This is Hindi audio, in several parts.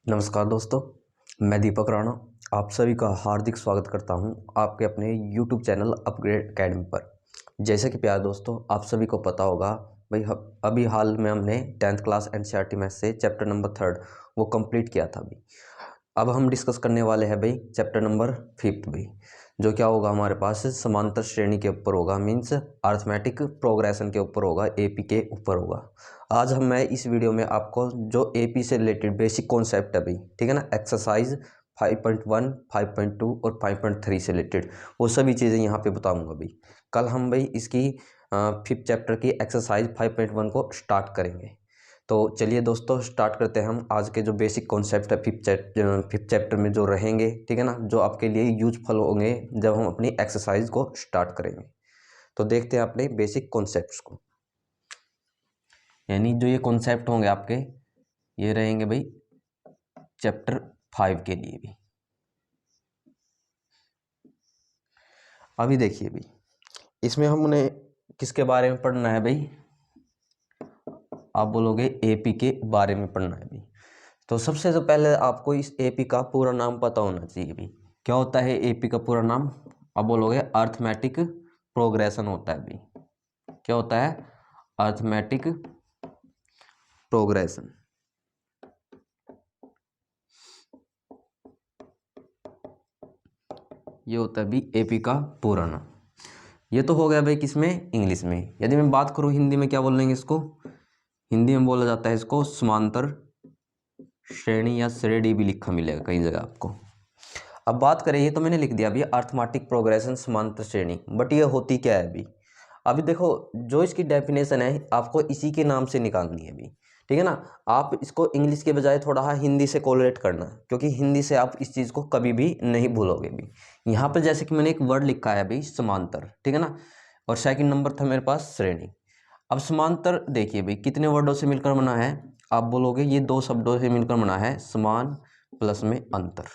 नमस्कार दोस्तों, मैं दीपक राणा आप सभी का हार्दिक स्वागत करता हूं आपके अपने YouTube चैनल अपग्रेड एकेडमी पर। जैसे कि प्यारे दोस्तों, आप सभी को पता होगा भाई, अभी हाल में हमने 10th क्लास एनसीईआरटी मैथ से चैप्टर नंबर 3 वो कंप्लीट किया था। अभी अब हम डिस्कस करने वाले हैं भाई चैप्टर नंबर 5 भाई, जो क्या होगा हमारे पास समांतर श्रेणी के ऊपर होगा, मीन्स अर्थमेटिक प्रोग्रेशन के ऊपर होगा, एपी के ऊपर होगा। आज मैं इस वीडियो में आपको जो एपी से रिलेटेड बेसिक कॉन्सेप्ट है भाई, ठीक है ना, एक्सरसाइज 5.1, 5.2 और 5.3 से रिलेटेड वो सभी चीज़ें यहाँ पे बताऊँगा भाई। कल हम भाई इसकी 5th चैप्टर की एक्सरसाइज 5.1 को स्टार्ट करेंगे। तो चलिए दोस्तों, स्टार्ट करते हैं हम आज के जो बेसिक कॉन्सेप्ट है 5th चैप्टर में जो रहेंगे, ठीक है ना, जो आपके लिए यूजफुल होंगे जब हम अपनी एक्सरसाइज को स्टार्ट करेंगे। तो देखते हैं अपने बेसिक कॉन्सेप्ट्स को, यानी जो ये कॉन्सेप्ट होंगे आपके, ये रहेंगे भाई चैप्टर 5 के लिए भी। अभी देखिए भाई, इसमें हमने किसके बारे में पढ़ना है भाई, आप बोलोगे एपी के बारे में पढ़ना है भाई। तो सबसे तो पहले आपको इस एपी का पूरा नाम पता होना चाहिए भाई। क्या होता है एपी का पूरा नाम, आप बोलोगे अर्थमेटिक प्रोग्रेशन होता है भाई। क्या होता है? Arithmetic progression. ये होता है भाई एपी का पूरा नाम। ये तो हो गया भाई किसमें, इंग्लिश में। यदि मैं बात करूं हिंदी में, क्या बोलेंगे इसको, हिंदी में बोला जाता है इसको समांतर श्रेणी या श्रेणी भी लिखा मिलेगा कई जगह आपको। अब बात करें, ये तो मैंने लिख दिया अभी अर्थमेटिक प्रोग्रेशन समांतर श्रेणी, बट ये होती क्या है अभी। अभी देखो, जो इसकी डेफिनेशन है आपको इसी के नाम से निकालनी है अभी, ठीक है ना। आप इसको इंग्लिश के बजाय थोड़ा हिंदी से कोरिलेट करना, क्योंकि हिंदी से आप इस चीज़ को कभी भी नहीं भूलोगे भी। यहाँ पर जैसे कि मैंने एक वर्ड लिखा है अभी समांतर, ठीक है ना, और सेकंड नंबर था मेरे पास श्रेणी। अब समांतर देखिए भाई कितने वर्डों से मिलकर बना है, आप बोलोगे ये दो शब्दों से मिलकर बना है, समान प्लस में अंतर।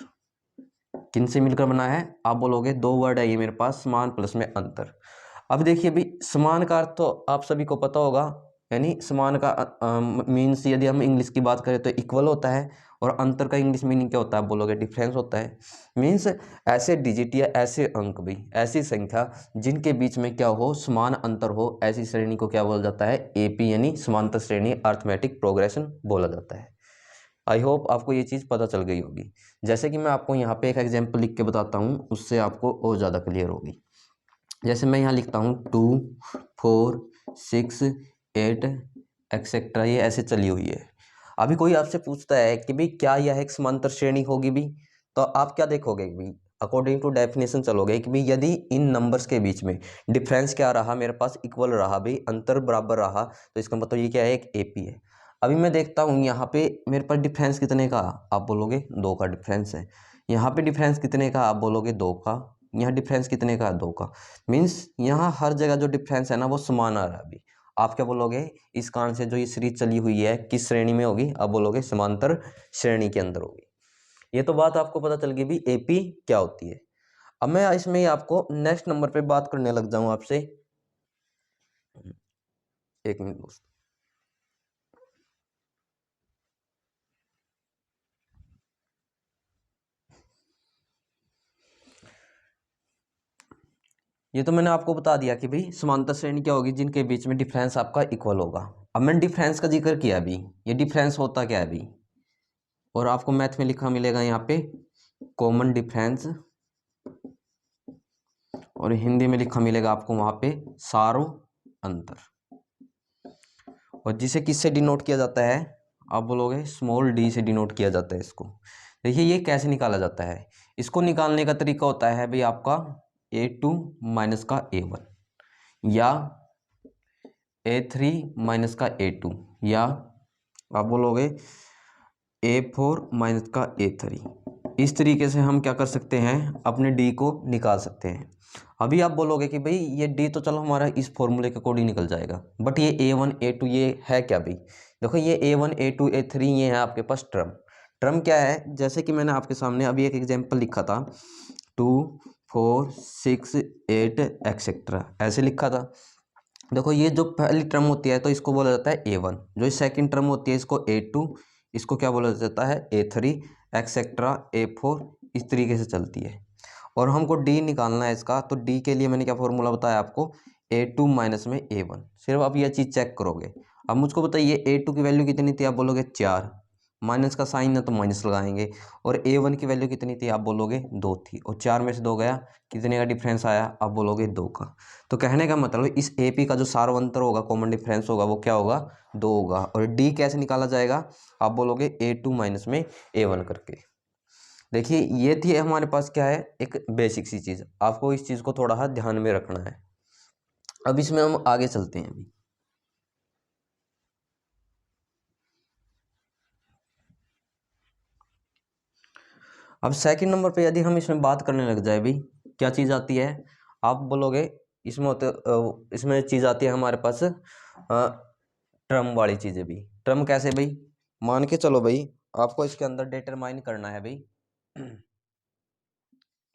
किन से मिलकर बना है, आप बोलोगे दो वर्ड है ये मेरे पास, समान प्लस में अंतर। अब देखिए भाई, समान का अर्थ तो आप सभी को पता होगा, यानी समान का मीन्स यदि हम इंग्लिश की बात करें तो इक्वल होता है, और अंतर का इंग्लिश मीनिंग क्या होता है, बोलोगे डिफरेंस होता है। मीन्स ऐसे डिजिट या ऐसे अंक भी, ऐसी संख्या जिनके बीच में क्या हो, समान अंतर हो, ऐसी श्रेणी को क्या बोला जाता है, एपी यानी समांतर श्रेणी अर्थमेटिक प्रोग्रेशन बोला जाता है। आई होप आपको ये चीज़ पता चल गई होगी। जैसे कि मैं आपको यहाँ पे एक एग्जाम्पल लिख के बताता हूँ, उससे आपको और ज़्यादा क्लियर होगी। जैसे मैं यहाँ लिखता हूँ 2, 4, 6, 8 एक्सेट्रा, ये ऐसे चली हुई है। अभी कोई आपसे पूछता है कि भाई क्या यह एक समांतर श्रेणी होगी भी, तो आप क्या देखोगे भाई, अकॉर्डिंग टू डेफिनेशन चलोगे कि भाई यदि इन नंबर्स के बीच में डिफरेंस क्या रहा, मेरे पास इक्वल रहा भाई, अंतर बराबर रहा, तो इसका मतलब ये क्या है, एक एपी है। अभी मैं देखता हूँ यहाँ पे मेरे पास डिफरेंस कितने का, आप बोलोगे 2 का डिफरेंस है। यहाँ पे डिफरेंस कितने का, आप बोलोगे 2 का। यहाँ डिफरेंस कितने का, 2 का। मीन्स यहाँ हर जगह जो डिफरेंस है ना वो समान आ रहा है अभी। आप क्या बोलोगे, इस कारण से जो ये सीरीज चली हुई है किस श्रेणी में होगी, आप बोलोगे समांतर श्रेणी के अंदर होगी। ये तो बात आपको पता चल गई भी एपी क्या होती है। अब मैं इसमें ही आपको नेक्स्ट नंबर पे बात करने लग जाऊं आपसे। एक मिनट दोस्त, ये तो मैंने आपको बता दिया कि भाई समांतर श्रेणी क्या होगी, जिनके बीच में डिफरेंस आपका इक्वल होगा। अब मैंने डिफरेंस का जिक्र किया अभी, ये डिफरेंस होता क्या है अभी, और आपको मैथ में लिखा मिलेगा यहाँ पे कॉमन डिफरेंस, और हिंदी में लिखा मिलेगा आपको वहां पे सारो अंतर। और जिसे किससे डिनोट किया जाता है, आप बोलोगे स्मॉल डी से डिनोट किया जाता है इसको। देखिए ये कैसे निकाला जाता है, इसको निकालने का तरीका होता है भाई आपका A2 माइनस का A1, या A3 माइनस का A2, या आप बोलोगे A4 माइनस का A3। इस तरीके से हम क्या कर सकते हैं, अपने D को निकाल सकते हैं। अभी आप बोलोगे कि भाई ये D तो चलो हमारा इस फॉर्मूले के अकॉर्डिंग निकल जाएगा, बट ये A1 A2 ये है क्या भाई। देखो ये A1 A2 A3 ये है आपके पास टर्म। टर्म क्या है, जैसे कि मैंने आपके सामने अभी एक एग्जाम्पल लिखा था 2, 4, 6, 8 एक्सेट्रा, ऐसे लिखा था। देखो ये जो पहली टर्म होती है तो इसको बोला जाता है A1, जो सेकंड टर्म होती है इसको A2, इसको क्या बोला जाता है, A3 एक्सेट्रा A4, इस तरीके से चलती है। और हमको डी निकालना है इसका, तो डी के लिए मैंने क्या फॉर्मूला बताया आपको, A2 माइनस में A1। सिर्फ आप ये चीज़ चेक करोगे। अब मुझको बताइए A2 की वैल्यू कितनी थी, आप बोलोगे 4, माइनस का साइन है तो माइनस लगाएंगे। और A1 की वैल्यू कितनी थी, आप बोलोगे 2 थी, और 4 में से 2 गया, कितने का डिफरेंस आया, आप बोलोगे 2 का। तो कहने का मतलब इस AP का जो सार्वंतर होगा, कॉमन डिफरेंस होगा, वो क्या होगा, 2 होगा। और डी कैसे निकाला जाएगा, आप बोलोगे A2 माइनस में A1 करके। देखिए ये थी हमारे पास क्या है, एक बेसिक सी चीज़, आपको इस चीज़ को थोड़ा सा ध्यान में रखना है। अब इसमें हम आगे चलते हैं अभी। अब सेकंड नंबर पे यदि हम इसमें बात करने लग जाए भाई, क्या चीज़ आती है, आप बोलोगे इसमें होते इसमें चीज़ आती है हमारे पास ट्रम वाली चीज़ें भी। ट्रम कैसे भाई, मान के चलो भाई, आपको इसके अंदर डिटरमाइन करना है भाई,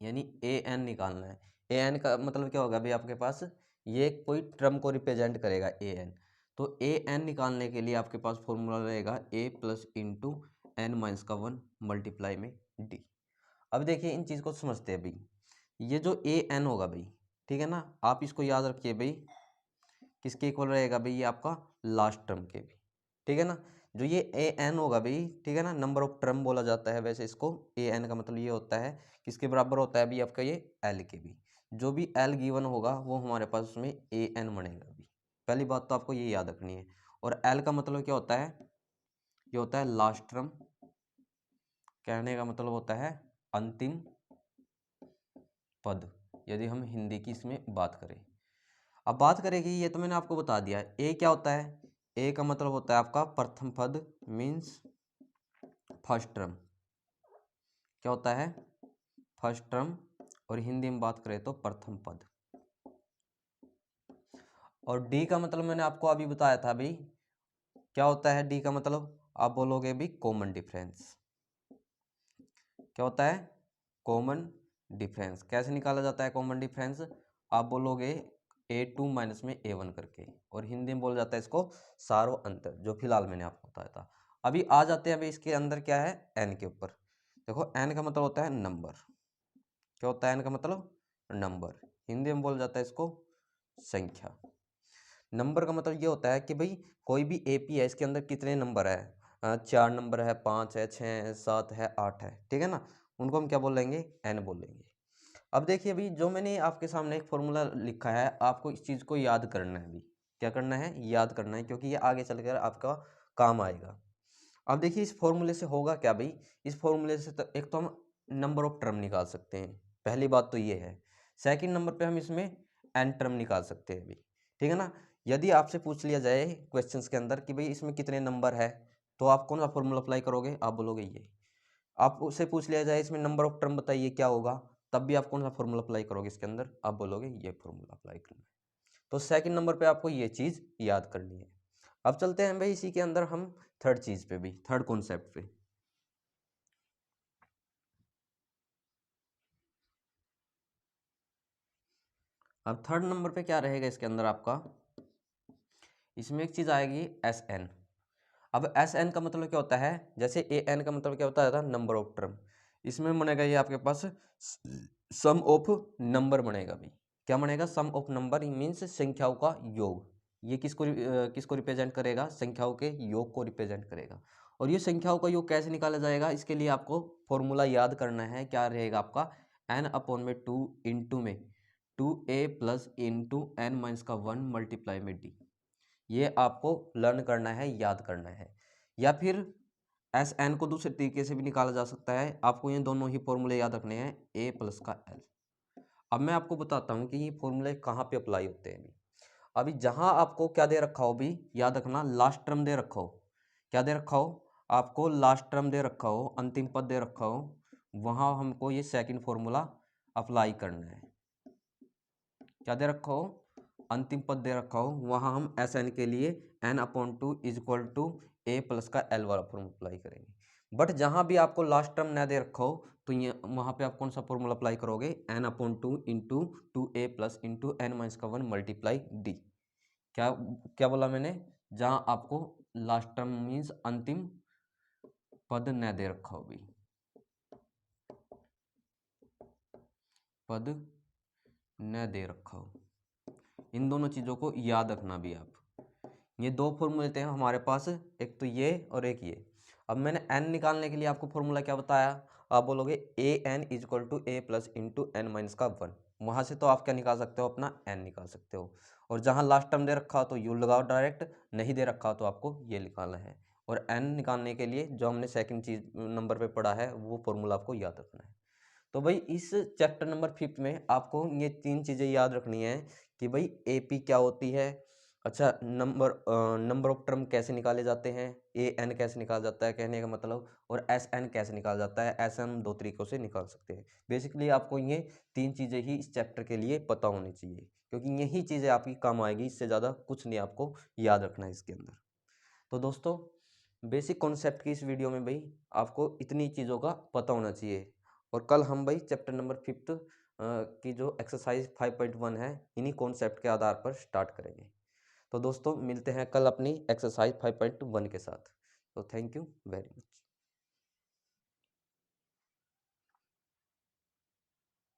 यानी an निकालना है। an का मतलब क्या होगा भाई, आपके पास ये कोई ट्रम को रिप्रेजेंट करेगा an। तो an निकालने के लिए आपके पास फॉर्मूला रहेगा a plus into N minus का 1 मल्टीप्लाई में d। अब देखिए इन चीज़ को समझते हैं भाई, ये जो an होगा भाई, ठीक है ना, आप इसको याद रखिए भाई, किसके इक्वल रहेगा भाई, ये आपका लास्ट टर्म के भी, ठीक है ना। जो ये an होगा भाई, ठीक है ना, नंबर ऑफ टर्म बोला जाता है वैसे इसको। an का मतलब ये होता है किसके बराबर होता है भाई, आपका ये l के भी। जो भी l गिवन होगा वो हमारे पास उसमें an बनेगा भी। पहली बात तो आपको ये याद रखनी है। और l का मतलब क्या होता है, ये होता है लास्ट टर्म, कहने का मतलब होता है अंतिम पद, यदि हम हिंदी की इसमें बात करें। अब बात करेगी, ये तो मैंने आपको बता दिया। ए क्या होता है, ए का मतलब होता है आपका प्रथम पद, मीन्स फर्स्ट टर्म। क्या होता है, फर्स्ट टर्म। और हिंदी में बात करें तो प्रथम पद। और डी का मतलब मैंने आपको अभी बताया था भाई, क्या होता है डी का मतलब, आप बोलोगे भी कॉमन डिफरेंस। क्या होता है, कॉमन डिफरेंस। कैसे निकाला जाता है कॉमन डिफरेंस, आप बोलोगे A2 माइनस में A1 करके, और हिंदी में बोला जाता है इसको सार्व अंतर, जो फिलहाल मैंने आपको बताया था। अभी आ जाते हैं अभी इसके अंदर क्या है, n के ऊपर। देखो n का मतलब होता है नंबर। क्या होता है n का मतलब, नंबर। हिंदी में बोला जाता है इसको संख्या। नंबर का मतलब ये होता है कि भाई कोई भी AP है, इसके अंदर कितने नंबर है, 4 नंबर है, 5 है, 6 है, 7 है, 8 है, ठीक है ना, उनको हम क्या बोलेंगे, n बोलेंगे। अब देखिए अभी जो मैंने आपके सामने एक फॉर्मूला लिखा है, आपको इस चीज़ को याद करना है अभी। क्या करना है, याद करना है, क्योंकि ये आगे चलकर आपका काम आएगा। अब देखिए इस फॉर्मूले से होगा क्या भाई, इस फॉर्मूले से तो एक तो हम नंबर ऑफ टर्म निकाल सकते हैं, पहली बात तो ये है। सेकंड नंबर पे हम इसमें एन टर्म निकाल सकते हैं भाई, ठीक है ना। यदि आपसे पूछ लिया जाए क्वेश्चंस के अंदर कि भाई इसमें कितने नंबर है, तो आप कौन सा फॉर्मूला अप्लाई करोगे, आप बोलोगे ये। आप उससे पूछ लिया जाए इसमें नंबर ऑफ टर्म बताइए क्या होगा, तब भी आप कौन सा फॉर्मूला अप्लाई करोगे इसके अंदर, आप बोलोगे ये फॉर्मूला अप्लाई करना है। तो सेकंड नंबर पे आपको ये चीज़ याद करनी है। अब चलते हैं भाई इसी के अंदर हम थर्ड चीज़ पे भी, थर्ड कॉन्सेप्ट पे। अब थर्ड नंबर पे क्या रहेगा इसके अंदर आपका, इसमें एक चीज़ आएगी SN। अब SN का मतलब क्या होता है, जैसे AN का मतलब क्या होता था, नंबर ऑफ टर्म। इसमें बनेगा ये आपके पास सम ऑफ नंबर बनेगा भाई। क्या बनेगा, सम ऑफ नंबर मीन्स संख्याओं का योग। ये किसको रिप्रेजेंट करेगा, संख्याओं के योग को रिप्रेजेंट करेगा। और ये संख्याओं का योग कैसे निकाला जाएगा, इसके लिए आपको फॉर्मूला याद करना है। क्या रहेगा आपका, n अपॉन में 2 इंटू में 2a plus into N minus का 1 मल्टीप्लाई में d। ये आपको लर्न करना है, याद करना है। या फिर SN को दूसरे तरीके से भी निकाला जा सकता है। आपको ये दोनों ही फॉर्मूले याद रखने हैं, a प्लस का l। अब मैं आपको बताता हूँ कि ये फॉर्मूले कहाँ पे अप्लाई होते हैं। अभी जहाँ आपको क्या दे रखा हो भी, याद रखना, लास्ट टर्म दे रखा हो। क्या दे रखा हो, आपको लास्ट टर्म दे रखा हो, अंतिम पद दे रखा हो, वहाँ हमको ये सेकंड फॉर्मूला अप्लाई करना है। क्या दे रखा हो, अंतिम पद दे रखा हो, वहाँ हम SN के लिए n/2 is equal to a plus का l वाला फॉर्मूला अप्लाई करेंगे। बट जहाँ भी आपको लास्ट टर्म ना दे रखा हो, तो ये वहाँ पे आप कौन सा फॉर्मूला अप्लाई करोगे, n/2 into 2a plus into N minus का 1 मल्टीप्लाई d। क्या क्या बोला मैंने, जहाँ आपको लास्ट टर्म मीन्स अंतिम पद न दे रखा हो भाई, पद न दे रखा हो। इन दोनों चीज़ों को याद रखना भी आप। ये दो फॉर्मूले थे हमारे पास, एक तो ये और एक ये। अब मैंने n निकालने के लिए आपको फॉर्मूला क्या बताया, आप बोलोगे A N is equal to A plus into N minus का 1। वहाँ से तो आप क्या निकाल सकते हो, अपना n निकाल सकते हो। और जहाँ लास्ट टर्म दे रखा हो तो यू लगाओ डायरेक्ट, नहीं दे रखा हो तो आपको ये निकालना है। और n निकालने के लिए जो हमने सेकंड चीज नंबर पे पढ़ा है वो फॉर्मूला आपको याद रखना है। तो भाई इस चैप्टर नंबर 5 में आपको ये 3 चीज़ें याद रखनी है कि भाई एपी क्या होती है, अच्छा नंबर ऑफ टर्म कैसे निकाले जाते हैं, ए एन कैसे निकाला जाता है कहने का मतलब, और एस एन कैसे निकाला जाता है। एस एन 2 तरीकों से निकाल सकते हैं। बेसिकली आपको ये 3 चीज़ें ही इस चैप्टर के लिए पता होनी चाहिए, क्योंकि यही चीज़ें आपकी काम आएगी, इससे ज़्यादा कुछ नहीं आपको याद रखना है इसके अंदर। तो दोस्तों बेसिक कॉन्सेप्ट की इस वीडियो में भाई आपको इतनी चीज़ों का पता होना चाहिए। और कल हम भाई चैप्टर नंबर 5 की जो एक्सरसाइज 5.1 है इन्हीं कॉन्सेप्ट के आधार पर स्टार्ट करेंगे। तो दोस्तों मिलते हैं कल अपनी एक्सरसाइज 5.1 के साथ। तो थैंक यू वेरी मच।